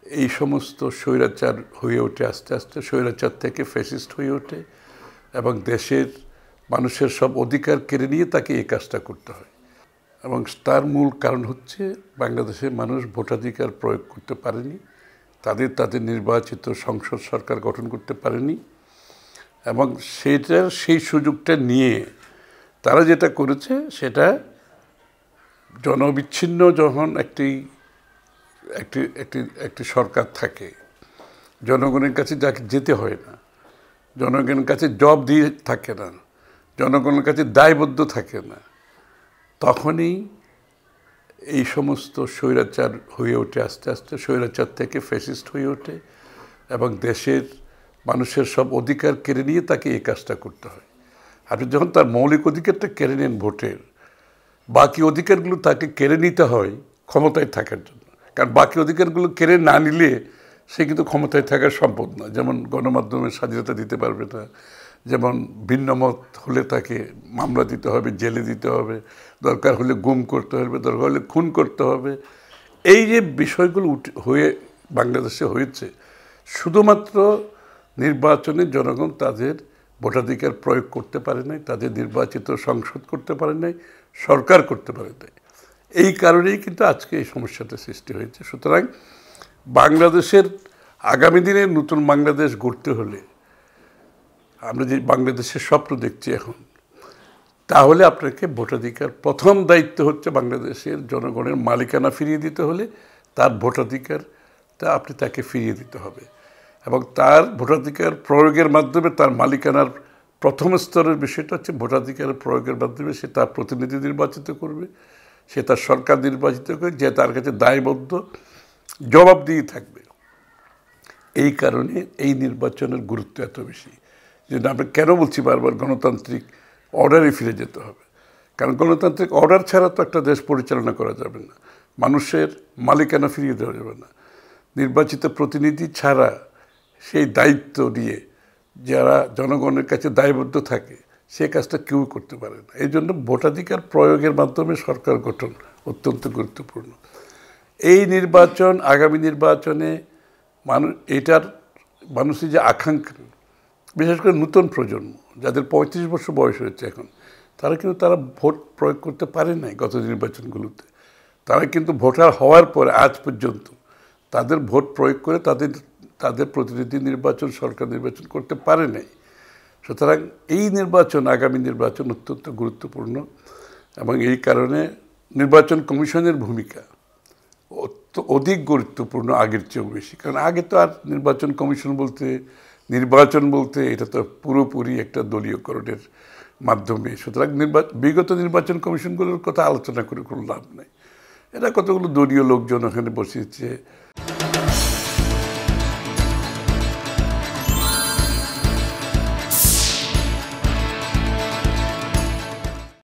এই সমস্ত স্বৈরাচার হয়ে ওঠে, আস্তে আস্তে স্বৈরাচার থেকে ফ্যাসিস্ট হয়ে ওঠে এবং দেশের মানুষের সব অধিকার কেড়ে নিয়ে তাকে এই কাজটা করতে হয়। এবং তার মূল কারণ হচ্ছে বাংলাদেশের মানুষ ভোটাধিকার প্রয়োগ করতে পারেনি, তাদের নির্বাচিত সংসদ সরকার গঠন করতে পারেনি এবং সেই সুযোগটা নিয়ে তারা যেটা করেছে সেটা জনবিচ্ছিন্ন যখন একটি একটি একটি একটি সরকার থাকে, জনগণের কাছে যাকে যেতে হয় না, জনগণের কাছে জব দিয়ে থাকে না, জনগণের কাছে দায়বদ্ধ থাকে না, তখনই এই সমস্ত স্বৈরাচার হয়ে ওঠে, আস্তে আস্তে স্বৈরাচার থেকে ফ্যাসিস্ট হয়ে ওঠে এবং দেশের মানুষের সব অধিকার কেড়ে নিয়ে তাকে এই কাজটা করতে হয়। আপনি যখন তার মৌলিক অধিকারটা কেড়ে নেন ভোটের, বাকি অধিকারগুলো তাকে কেড়ে নিতে হয় ক্ষমতায় থাকার জন্য। কারণ বাকি অধিকারগুলো কেড়ে না নিলে সে কিন্তু ক্ষমতায় থাকা সম্ভব না। যেমন গণমাধ্যমের স্বাধীনতা দিতে পারবে না, যেমন ভিন্নমত হলে তাকে মামলা দিতে হবে, জেলে দিতে হবে, দরকার হলে গুম করতে হবে, দরকার হলে খুন করতে হবে। এই যে বিষয়গুলো হয়ে বাংলাদেশে হয়েছে, শুধুমাত্র নির্বাচনে জনগণ তাদের ভোটাধিকার প্রয়োগ করতে পারে নাই, তাদের নির্বাচিত সংসদ করতে পারে নাই, সরকার করতে পারে নাই। এই কারণেই কিন্তু আজকে এই সমস্যাটা সৃষ্টি হয়েছে। সুতরাং বাংলাদেশের আগামী দিনে নতুন বাংলাদেশ গড়তে হলে, আমরা যে বাংলাদেশের স্বপ্ন দেখছি এখন, তাহলে আপনাকে ভোটাধিকার, প্রথম দায়িত্ব হচ্ছে বাংলাদেশের জনগণের মালিকানা ফিরিয়ে দিতে হলে তার ভোটাধিকারটা আপনি তাকে ফিরিয়ে দিতে হবে এবং তার ভোটাধিকার প্রয়োগের মাধ্যমে তার মালিকানার প্রথম স্তরের বিষয়টা হচ্ছে ভোটাধিকার প্রয়োগের মাধ্যমে সে তার প্রতিনিধি নির্বাচিত করবে, সে তার সরকার নির্বাচিত করে, যে তার কাছে দায়বদ্ধ, জবাবদিহি থাকবে। এই কারণে এই নির্বাচনের গুরুত্ব এত বেশি। যে আমরা কেন বলছি বারবার গণতান্ত্রিক অর্ডারে ফিরে যেতে হবে, কারণ গণতান্ত্রিক অর্ডার ছাড়া তো একটা দেশ পরিচালনা করা যাবে না, মানুষের মালিকানা ফিরিয়ে দেওয়া যাবে না। নির্বাচিত প্রতিনিধি ছাড়া সেই দায়িত্ব নিয়ে যারা জনগণের কাছে দায়বদ্ধ থাকে, সে কাজটা কেউ করতে পারে না। এই জন্য ভোটাধিকার প্রয়োগের মাধ্যমে সরকার গঠন অত্যন্ত গুরুত্বপূর্ণ। এই নির্বাচন, আগামী নির্বাচনে মানুষের যে আকাঙ্ক্ষা, বিশেষ করে নতুন প্রজন্ম যাদের ৩৫ বছর বয়স হয়েছে এখন, তারা ভোট প্রয়োগ করতে পারে নাই গত নির্বাচনগুলোতে। তারা কিন্তু ভোটার হওয়ার পরে আজ পর্যন্ত তাদের ভোট প্রয়োগ করে তাদের প্রতিনিধি নির্বাচন, সরকার নির্বাচন করতে পারে নাই। সুতরাং এই নির্বাচন, আগামী নির্বাচন অত্যন্ত গুরুত্বপূর্ণ এবং এই কারণে নির্বাচন কমিশনের ভূমিকা অধিক গুরুত্বপূর্ণ আগের চেয়েও বেশি। কারণ আগে তো আর নির্বাচন কমিশন বলতে এটা তো পুরোপুরি একটা দলীয়করণের মাধ্যমে। সুতরাং বিগত নির্বাচন কমিশনগুলোর কথা আলোচনা করে কোনো লাভ নেই। এরা কতগুলো দলীয় লোকজন ওখানে বসিয়েছে,